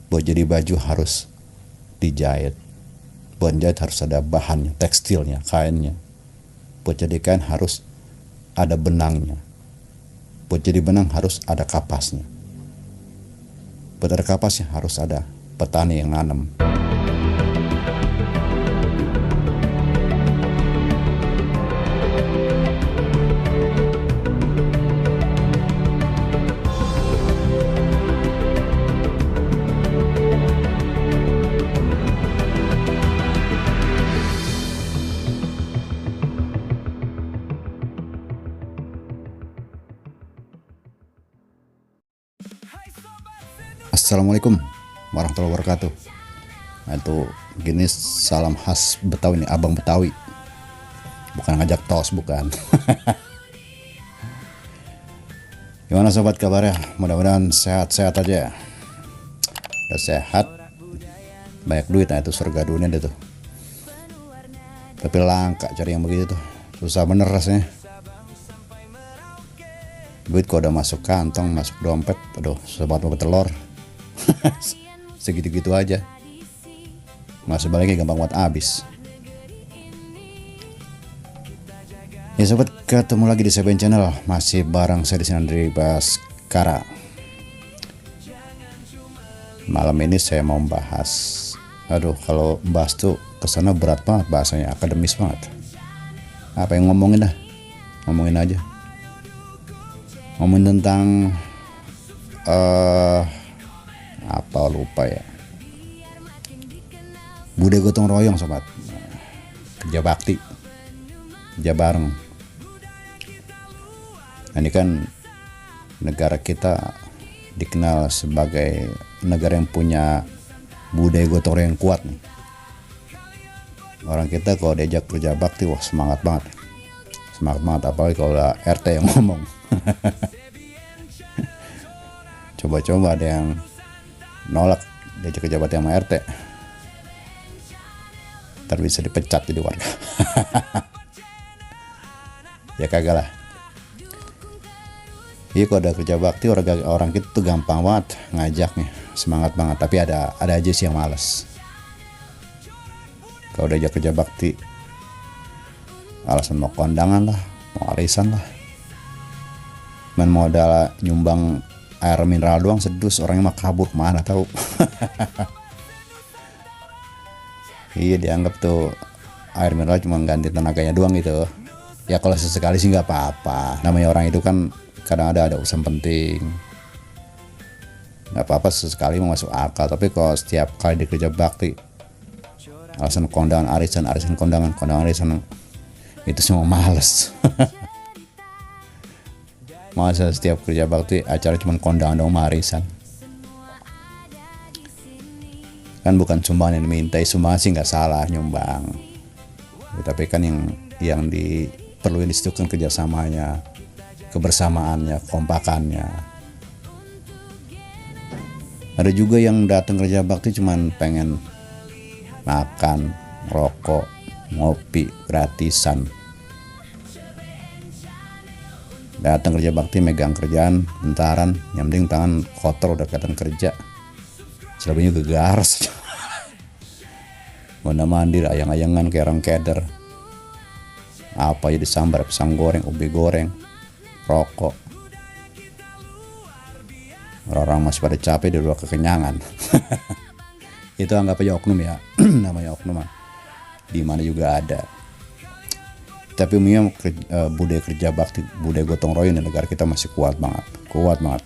Buat jadi baju harus dijahit. Buat jahit harus ada bahannya, tekstilnya, kainnya. Buat jadi kain harus ada benangnya. Buat jadi benang harus ada kapasnya. Buat ada kapasnya harus ada petani yang nanam. Assalamualaikum warahmatullahi wabarakatuh. Nah, itu gini salam khas Betawi nih, abang Betawi. Bukan ngajak tos, bukan. Gimana sobat kabarnya? Mudah-mudahan sehat-sehat aja. Udah sehat, banyak duit, nah itu surga dunia deh tuh. Tapi langka cari yang begitu tuh, susah bener rasanya. Duit kalau udah masuk kantong, masuk dompet, aduh susah banget mau telur. Segitu-gitu aja, masuk baliknya gampang banget habis. Ya sobat, ketemu lagi di Seben Channel, masih bareng saya di sini Andri Baskara. Malam ini saya mau bahas, kalau bahas tuh kesana berat banget bahasanya, akademis banget. Apa yang ngomongin dah, ngomongin aja. Ngomongin tentang apa lupa ya, budaya gotong royong sobat, kerja bakti, kerja bareng. Nah, ini kan negara kita dikenal sebagai negara yang punya budaya gotong royong yang kuat nih. Orang kita kalau diajak kerja bakti, wah semangat banget, apalagi kalau ada RT yang ngomong. Coba-coba ada yang nolak diajak kerja bakti sama RT, ntar bisa dipecat jadi warga. Ya kagak lah. Iya, kalau ada kerja bakti orang kita tuh gampang banget ngajaknya, semangat banget. Tapi ada aja sih yang malas. Kalau diajak kerja bakti, alasan mau kondangan lah, mau arisan lah, modal nyumbang air mineral doang sedus, orangnya mah kabur kemana tahu. Iya, dianggap tuh air mineral cuma ganti tenaganya doang gitu. Ya kalau sesekali sih nggak apa-apa, namanya orang itu kan kadang ada urusan penting, nggak apa-apa sesekali mau masuk akal. Tapi kalau setiap kali di kerja bakti alasan kondangan arisan kondangan arisan, itu semua males. Masa setiap kerja bakti acara cuma kondangan dong, arisan. Kan bukan sumbangan yang dimintai, sumbangan sih nggak salah nyumbang. Ya, tapi kan yang diperluin di situ kan kerjasamanya, kebersamaannya, kompakannya. Ada juga yang datang kerja bakti cuman pengen makan, rokok, ngopi, gratisan. Datang kerja bakti megang kerjaan bentaran, yang penting tangan kotor udah kelihatan kerja, selebihnya gegaras. Mana mandir ayang-ayangan kayak orang keder, apa aja disambar, pisang goreng, ubi goreng, rokok. Orang-orang masih pada capek di luar kekenyangan. Itu anggap aja oknum ya. Namanya oknum mah di mana juga ada. Tapi umumnya budaya kerja bakti, budaya gotong royong di negara kita masih kuat banget,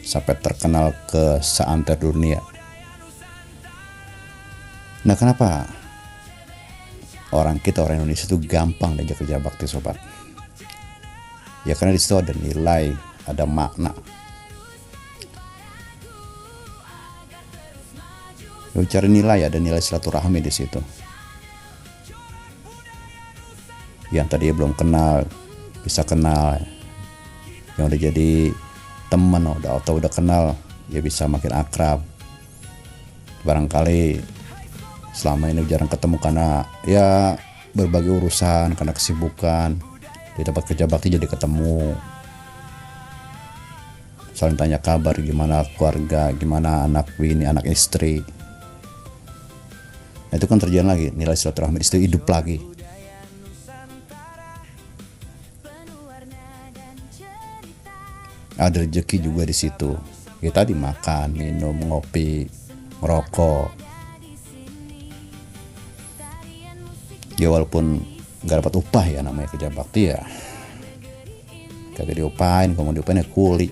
sampai terkenal ke seantero dunia. Nah, kenapa orang Indonesia itu gampang diajak kerja bakti sobat? Ya karena di situ ada nilai, ada makna. Cari nilai, ada nilai silaturahmi di situ. Yang tadi belum kenal bisa kenal, yang udah jadi teman atau udah kenal ya bisa makin akrab. Barangkali selama ini jarang ketemu karena ya berbagai urusan, karena kesibukan. Di tempat kerja bakti jadi ketemu, saling tanya kabar, gimana keluarga, gimana anak bini, anak istri. Nah, itu kan terjadi lagi, nilai silaturahmi itu hidup lagi. Ada rezeki juga di situ. Kita dimakan, minum, ngopi, ngerokok. Ya walaupun nggak dapat upah ya, namanya kerja bakti ya. Kagak diupahin, kalau mau diupahin ya kuli.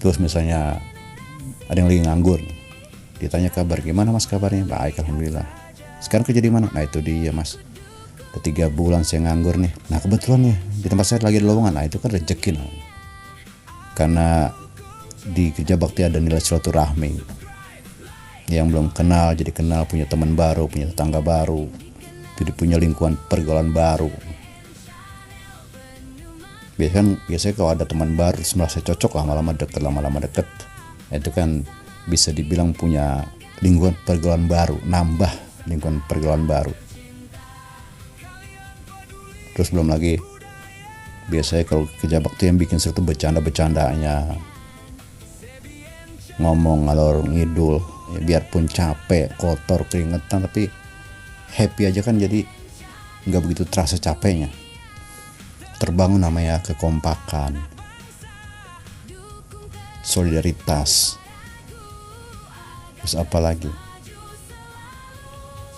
Terus misalnya ada yang lagi nganggur, ditanya kabar, gimana mas kabarnya? Baik, alhamdulillah. Sekarang kerja di mana? Nah itu dia mas, udah 3 bulan saya nganggur nih. Nah kebetulan nih di tempat saya lagi ada lowongan. Nah itu kan rezeki. Karena di kerja bakti ada nilai silaturahmi. Yang belum kenal jadi kenal, punya teman baru, punya tetangga baru, jadi punya lingkungan pergaulan baru. Biasanya kalau ada teman baru merasa cocok, lama-lama deket, itu kan bisa dibilang punya lingkungan pergaulan baru, nambah lingkungan pergaulan baru. Terus belum lagi biasanya kalau kerja bakti yang bikin seru tuh bercanda-bercandanya, ngomong ngalor ngidul ya, biarpun capek, kotor, keringetan, tapi happy aja kan, jadi nggak begitu terasa capeknya. Terbangun namanya kekompakan, solidaritas, terus apa lagi,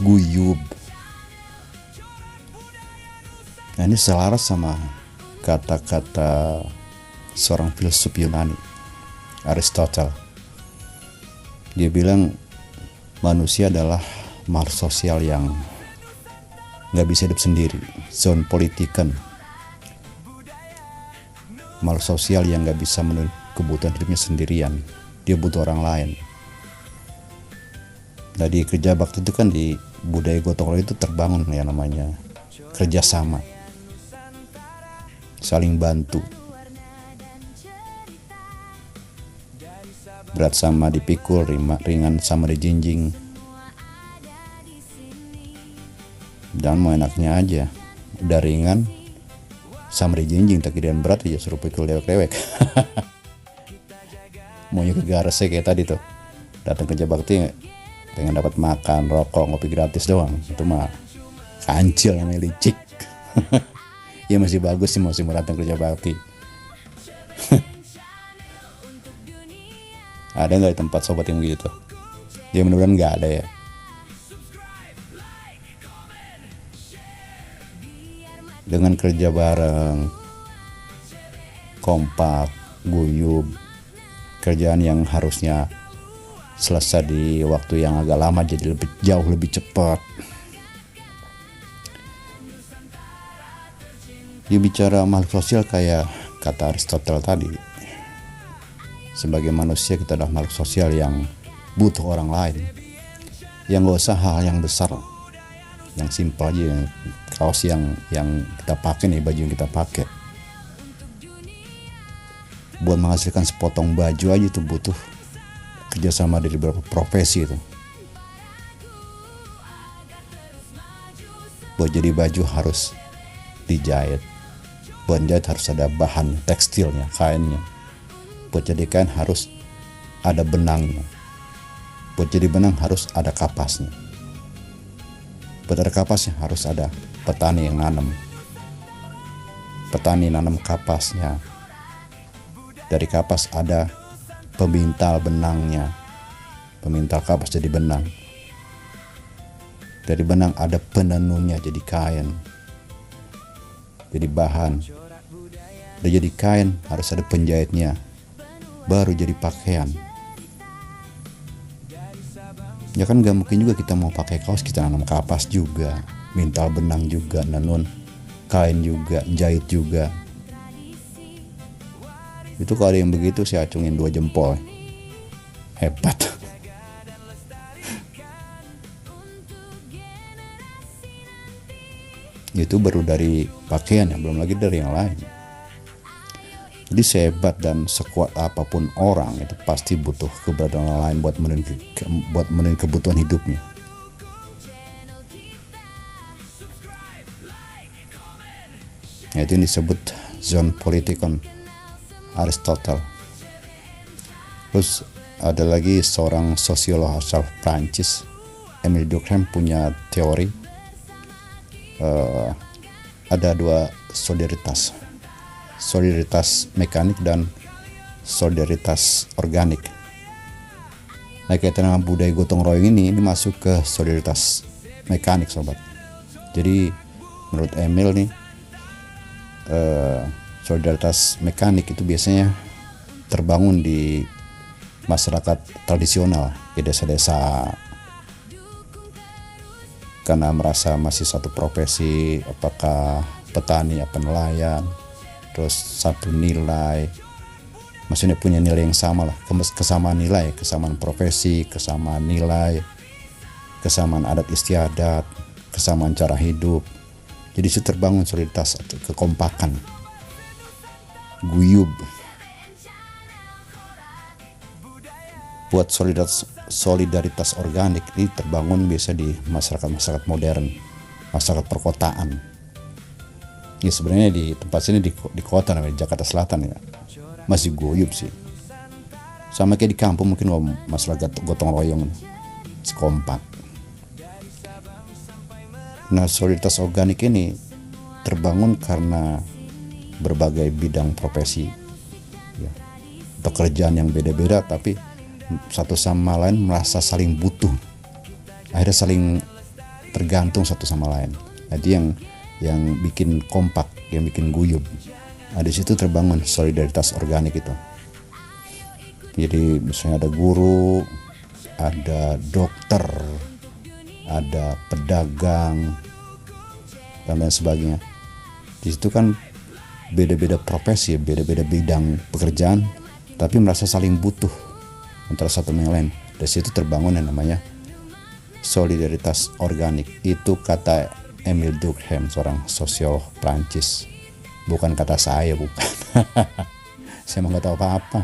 guyub. Nah ini selaras sama kata-kata seorang filsuf Yunani, Aristotle. Dia bilang manusia adalah makhluk sosial yang nggak bisa hidup sendiri, zoon politiken, makhluk sosial yang nggak bisa memenuhi kebutuhan hidupnya sendirian, dia butuh orang lain. Nah di kerja bakti itu kan, di budaya gotong royong itu terbangun ya namanya kerjasama, saling bantu. Berat sama dipikul, ringan sama dijinjing. Dan mau enaknya aja, udah ringan sama dijinjing, tak kirain berat aja suruh pikul dewek-dewek. Maunya kegaresnya kayak tadi tuh, datang kerja bakti pengen dapat makan, rokok, ngopi gratis doang. Itu mah kancil namanya, licik. Ya masih bagus sih, masih mau datang kerja bakti. Ada nggak di tempat sobat yang begitu? Ya mudah-mudahan nggak ada ya. Dengan kerja bareng, kompak, guyub, kerjaan yang harusnya selesai di waktu yang agak lama jadi jauh lebih cepat. Dia bicara makhluk sosial kayak kata Aristotle tadi. Sebagai manusia kita adalah makhluk sosial yang butuh orang lain. Yang gak usah hal yang besar, yang simpel aja, kaos yang kita pakai nih, baju yang kita pakai. Buat menghasilkan sepotong baju aja itu butuh kerjasama dari beberapa profesi itu. Buat jadi baju harus dijahit. Buat jahit harus ada bahan tekstilnya, kainnya. Buat jadi kain harus ada benangnya. Buat jadi benang harus ada kapasnya. Buat ada kapasnya harus ada petani yang nanam. Petani nanam kapasnya. Dari kapas ada pemintal benangnya. Pemintal kapas jadi benang. Dari benang ada penenunnya jadi kain. Jadi bahan. Udah jadi kain harus ada penjahitnya, baru jadi pakaian. Ya kan gak mungkin juga kita mau pakai kaos kita nanam kapas juga, mintal benang juga, nenun kain juga, jahit juga. Itu kalau ada yang begitu saya acungin 2 jempol. Hebat. Itu baru dari pakaian ya, belum lagi dari yang lain. Jadi sehebat dan sekuat apapun orang, itu pasti butuh keberadaan orang lain buat memenuhi kebutuhan hidupnya. Nah, itu yang disebut zoon politikon, Aristotle. Terus ada lagi seorang sosiolog asal Prancis, Emile Durkheim, punya teori ada dua solidaritas mekanik dan solidaritas organik. Nah, kaitan dengan budaya gotong royong ini masuk ke solidaritas mekanik, sobat. Jadi menurut Emil nih, solidaritas mekanik itu biasanya terbangun di masyarakat tradisional di desa-desa, karena merasa masih satu profesi, apakah petani apa nelayan, terus satu nilai, maksudnya punya nilai yang sama lah, kesamaan nilai, kesamaan profesi, kesamaan nilai, kesamaan adat istiadat, kesamaan cara hidup. Jadi itu terbangun solidaritas atau kekompakan, guyub. Buat solidaritas organik ini terbangun biasa di masyarakat modern, masyarakat perkotaan. Ya sebenarnya di tempat sini di kota namanya Jakarta Selatan ya, masih guyub sih. Sama kayak di kampung mungkin masyarakat gotong royong, kompak. Nah, solidaritas organik ini terbangun karena berbagai bidang profesi, ya, pekerjaan yang beda-beda, tapi satu sama lain merasa saling butuh, akhirnya saling tergantung satu sama lain. Jadi yang bikin kompak, yang bikin guyub. Nah, di situ terbangun solidaritas organik itu. Jadi misalnya ada guru, ada dokter, ada pedagang, dan lain sebagainya. Di situ kan beda-beda profesi, beda-beda bidang pekerjaan, tapi merasa saling butuh antara satu dengan lain. Dari situ terbangun yang namanya solidaritas organik. Itu kata Emile Durkheim, seorang sosiolog Prancis. Bukan kata saya, bukan. Saya emang gak tahu apa-apa.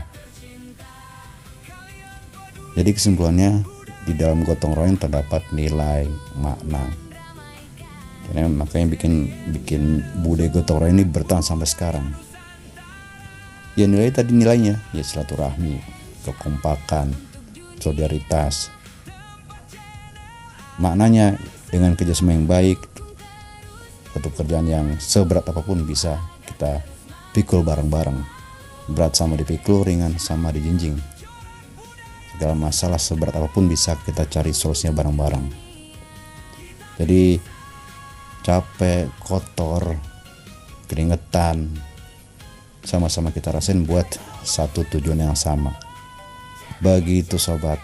Jadi kesimpulannya, di dalam gotong royong terdapat nilai, makna. Jadi makanya bikin budaya gotong royong ini bertahan sampai sekarang. Ya nilai tadi nilainya, ya silaturahmi, kekompakan, solidaritas. Maknanya dengan kerjasama yang baik, satu pekerjaan yang seberat apapun bisa kita pikul bareng-bareng. Berat sama dipikul, ringan sama dijinjing. Segala masalah seberat apapun bisa kita cari solusinya bareng-bareng. Jadi capek, kotor, keringetan, sama-sama kita rasain buat satu tujuan yang sama. Begitu sobat.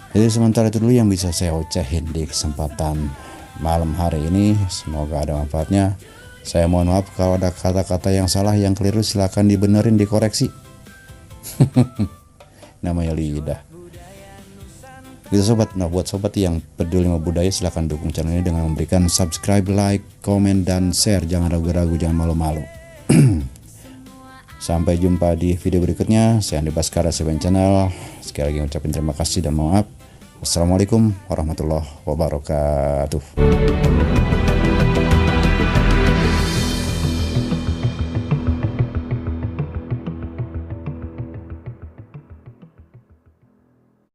Jadi sementara itu dulu yang bisa saya ocehin di kesempatan malam hari ini. Semoga ada manfaatnya. Saya mohon maaf kalau ada kata-kata yang salah, yang keliru, silakan dibenerin, dikoreksi. Namanya lidah. Gitu sobat. Nah, buat sobat yang peduli sama budaya, silakan dukung channel ini dengan memberikan subscribe, like, komen, dan share. Jangan ragu-ragu, jangan malu-malu. Sampai jumpa di video berikutnya. Saya Andi Baskara, Seven Channel. Sekali lagi ucapin terima kasih dan maaf. Wassalamualaikum warahmatullahi wabarakatuh.